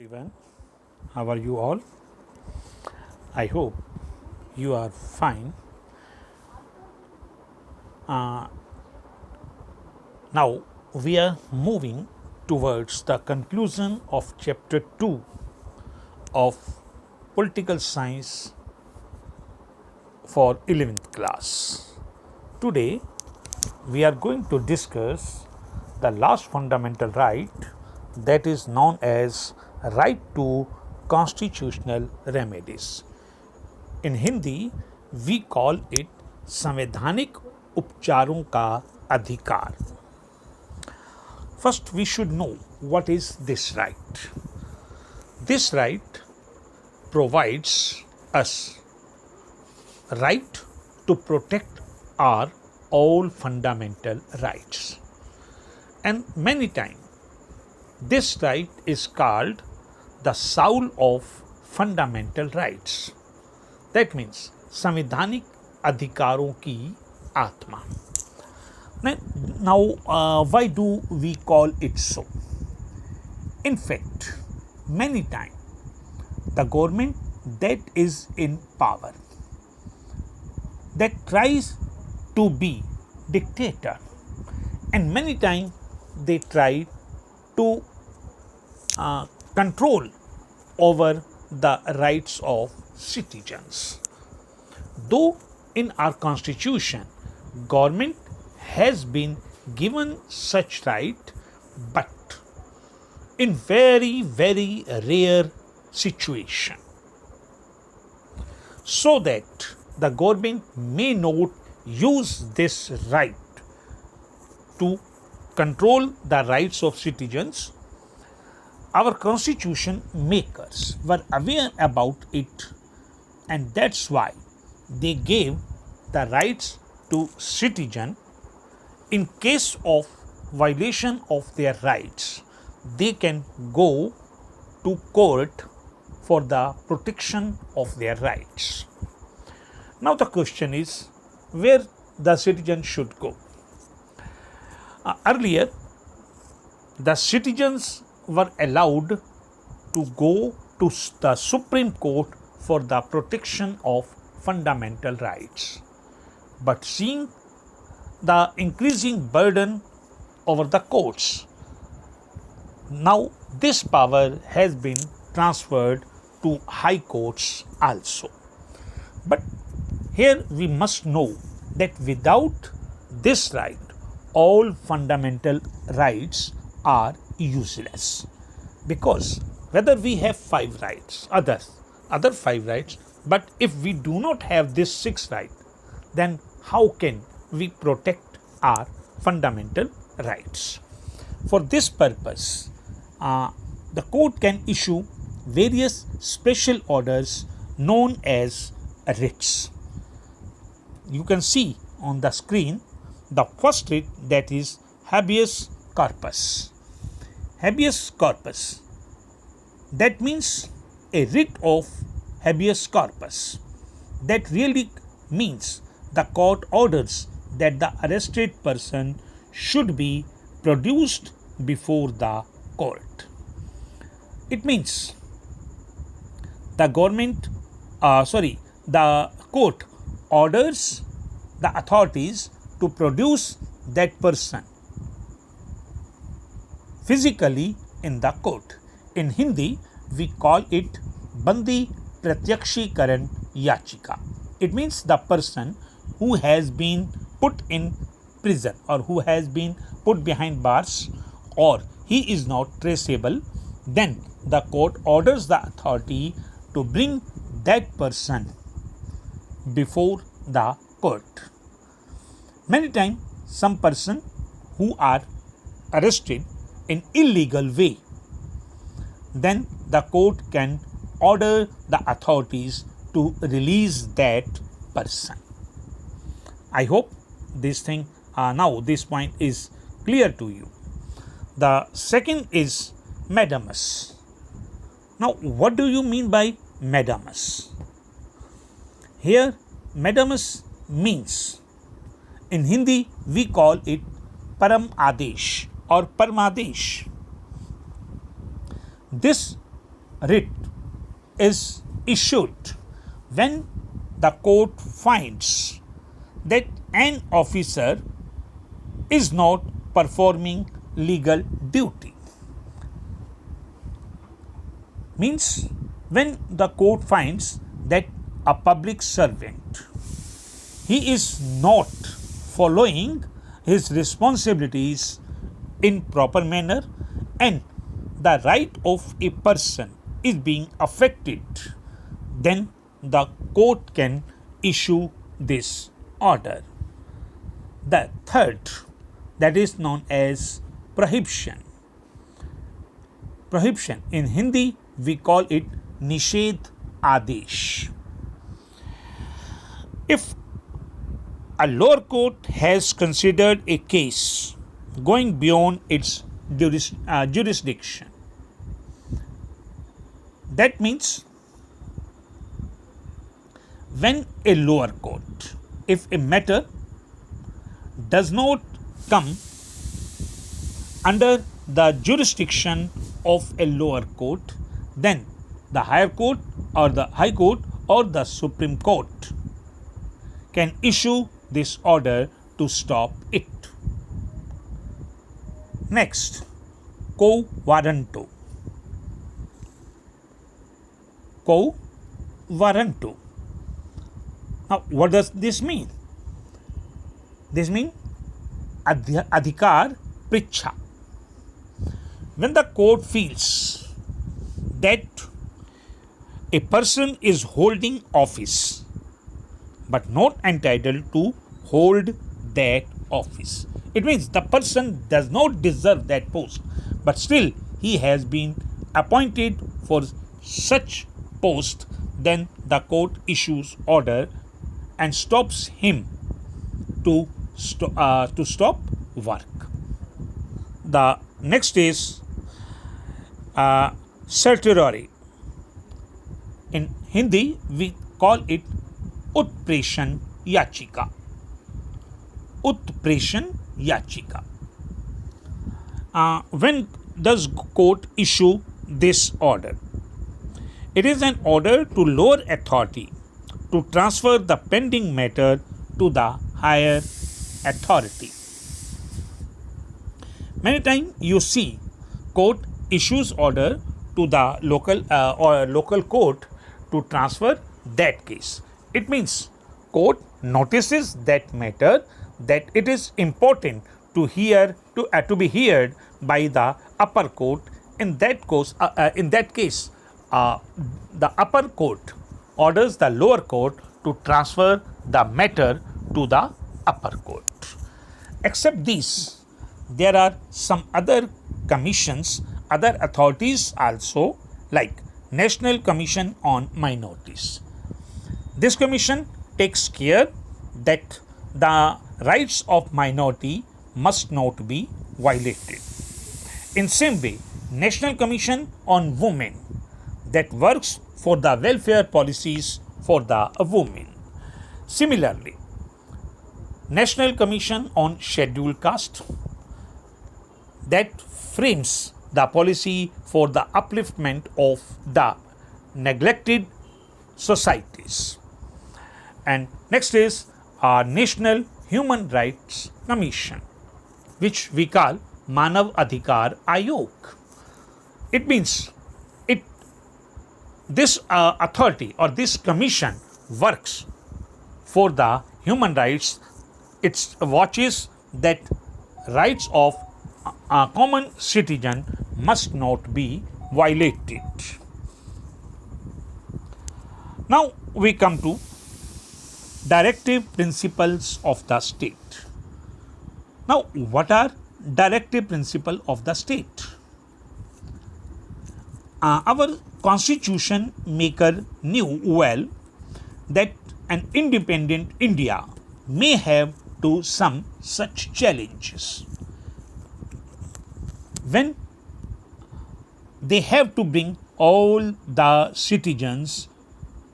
Everyone, how are you all? I hope you are fine. Now we are moving towards the conclusion of chapter 2 of political science for 11th class. Today we are going to discuss the last fundamental right, that is known as right to constitutional remedies. In Hindi we call it संवैधानिक उपचारों का अधिकार. First we should know what is this right. This right provides us right to protect our all fundamental rights, and many times this right is called the soul of fundamental rights. That means संवैधानिक अधिकारों की आत्मा. Now, why do we call it so? In fact, many times the government that is in power, that tries to be dictator, and many times they try to control over the rights of citizens. Though in our constitution government has been given such right, but in very rare situation, so that the government may not use this right to control the rights of citizens, our constitution makers were aware about it, and that's why they gave the rights to citizen. In case of violation of their rights, they can go to court for the protection of their rights. Now the question is where the citizen should go. Earlier the citizens were allowed to go to the Supreme Court for the protection of fundamental rights, but seeing the increasing burden over the courts, now this power has been transferred to high courts also. But here we must know that without this right all fundamental rights are useless, because whether we have five rights, other five rights, but if we do not have this sixth right, then how can we protect our fundamental rights? For this purpose, the court can issue various special orders known as writs. You can see on the screen the first writ, that is habeas corpus. Habeas corpus, that means a writ of habeas corpus. That really means the court orders that the arrested person should be produced before the court. It means the the court orders the authorities to produce that person physically in the court. In Hindi we call it Bandi Pratyakshikaran Yachika. It means the person who has been put in prison or who has been put behind bars, or he is not traceable, then the court orders the authority to bring that person before the court. Many times some person who are arrested in illegal way, then the court can order the authorities to release that person. I hope this point is clear to you. The second is mandamus. Now what do you mean by mandamus? Here mandamus means, in Hindi we call it param adesh or parmadesh. This writ is issued when the court finds that an officer is not performing legal duty. Means when the court finds that a public servant, he is not following his responsibilities in proper manner and the right of a person is being affected, then the court can issue this order. The third, that is known as prohibition. Prohibition in Hindi we call it Nishedh Adesh. If a lower court has considered a case going beyond its jurisdiction, that means when a lower court, if a matter does not come under the jurisdiction of a lower court, then the higher court or the high court or the Supreme Court can issue this order to stop it. Next, quo warranto. Quo warranto. Now, what does this mean? This means adhikar pricha. When the court feels that a person is holding office but not entitled to hold that office, it means the person does not deserve that post, but still he has been appointed for such post, then the court issues order and stops him to stop work. The next is certiorari. In Hindi we call it Utpreshan Yachika. Utpreshan Yachika. When does court issue this order? It is an order to lower authority to transfer the pending matter to the higher authority. Many times you see court issues order to the local court to transfer that case. It means court notices that matter that it is important to be heard by the upper court. In that case, the upper court orders the lower court to transfer the matter to the upper court. Except these, there are some other commissions, other authorities also, like National Commission on Minorities. This commission takes care that the rights of minority must not be violated. In same way, National Commission on Women, that works for the welfare policies for the women. Similarly, National Commission on Scheduled Caste, that frames the policy for the upliftment of the neglected societies. And next is our National Human Rights Commission, which we call Manav Adhikar Ayog. It means this authority or this commission works for the human rights. It watches that rights of a common citizen must not be violated. Now we come to directive principles of the state. Now, what are directive principles of the state? Our constitution maker knew well that an independent India may have to some such challenges. When they have to bring all the citizens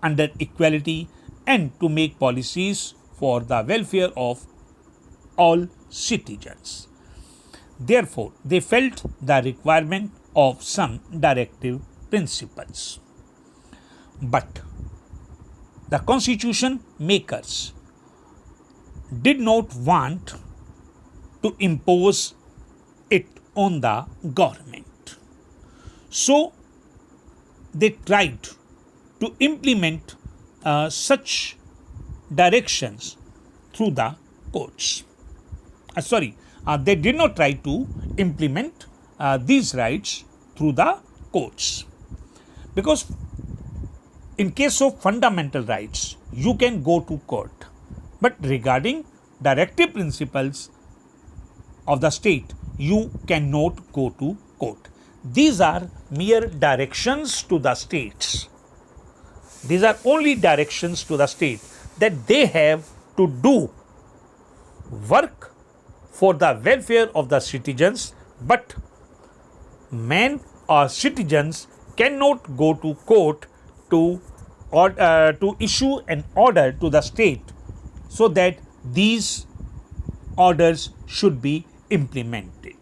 under equality and to make policies for the welfare of all citizens. Therefore, they felt the requirement of some directive principles. But the constitution makers did not want to impose it on the government. So they tried to implement such directions through the courts. They did not try to implement these rights through the courts, because in case of fundamental rights you can go to court, but regarding directive principles of the state you cannot go to court. These are mere directions to the states. These are only directions to the state that they have to do work for the welfare of the citizens, but men or citizens cannot go to court to issue an order to the state so that these orders should be implemented.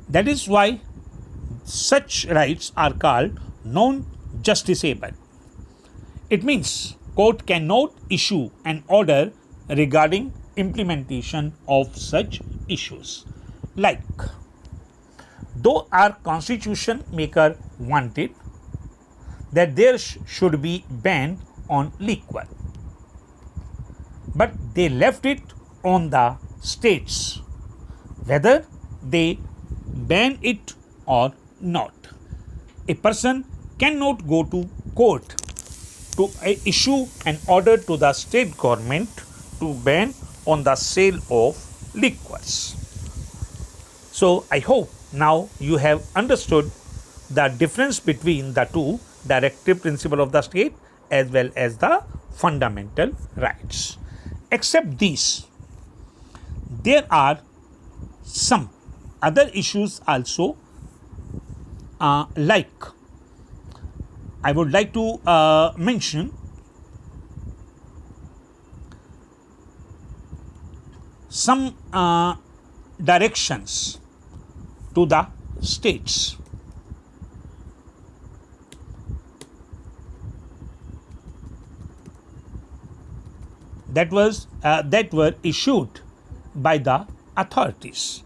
That is why such rights are called non-justiciable. It means court cannot issue an order regarding implementation of such issues. Like, though our constitution maker wanted that there should be ban on liquor, but they left it on the states whether they ban it or not. A person cannot go to court to issue an order to the state government to ban on the sale of liquors. So I hope now you have understood the difference between the two directive principles of the state as well as the fundamental rights. Except these, there are some other issues also, like I would like to mention some directions to the states. That were issued by the authorities.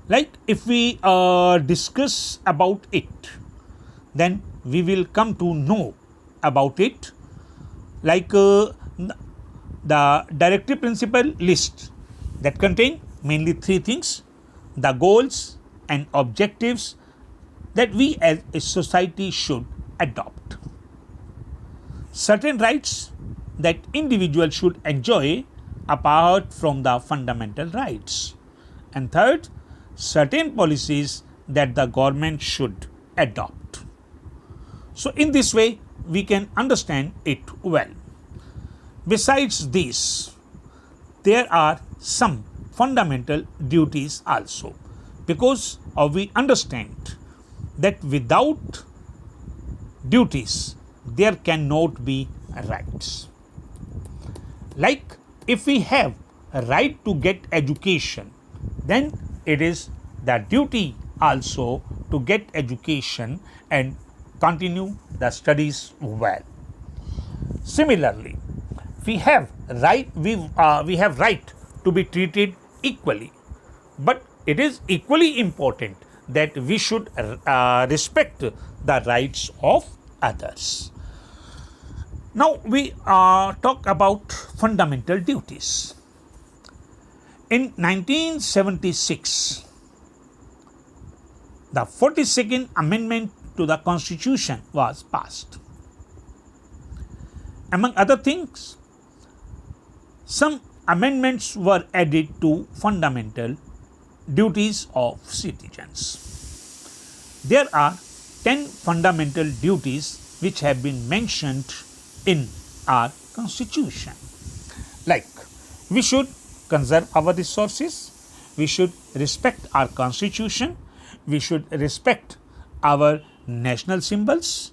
Like, if we discuss about it, then we will come to know about it. Like the directive principle list that contain mainly three things: the goals and objectives that we as a society should adopt, certain rights that individuals should enjoy apart from the fundamental rights, and third, certain policies that the government should adopt. So in this way we can understand it well. Besides these, there are some fundamental duties also, because we understand that without duties there cannot be rights. Like, if we have a right to get education, then it is the duty also to get education and continue the studies well. Similarly, we have right to be treated equally, but it is equally important that we should respect the rights of others. Now we talk about fundamental duties. In 1976, the 42nd Amendment to the Constitution was passed. Among other things, some amendments were added to fundamental duties of citizens. There are 10 fundamental duties which have been mentioned in our Constitution. Like, we should conserve our resources, we should respect our Constitution, we should respect our national symbols,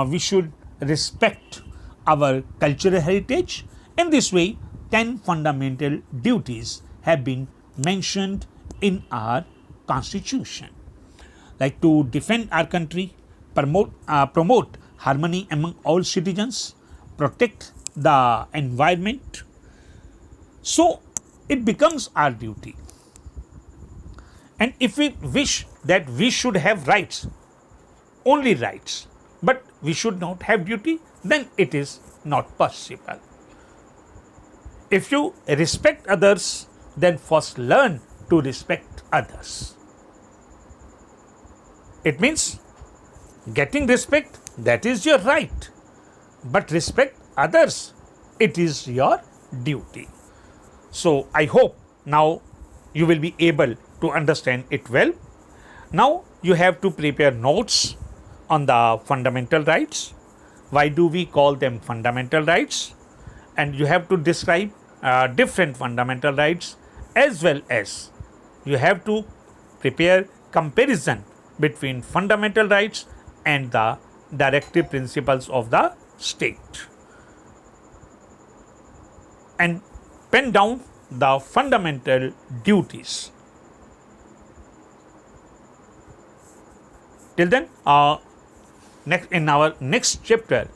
we should respect our cultural heritage. In this way, 10 fundamental duties have been mentioned in our constitution, like to defend our country, promote harmony among all citizens, protect the environment. So it becomes our duty. And if we wish that we should have rights, only rights, but we should not have duty, then it is not possible. If you respect others, then first learn to respect others. It means getting respect, that is your right, but respect others, it is your duty. So I hope now you will be able to understand it well. Now you have to prepare notes on the fundamental rights. Why do we call them fundamental rights? And you have to describe different fundamental rights, as well as you have to prepare comparison between fundamental rights and the directive principles of the state, and pen down the fundamental duties. Till then, in our next chapter,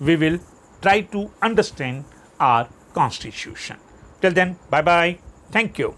we will try to understand our constitution. Till then, bye bye. Thank you.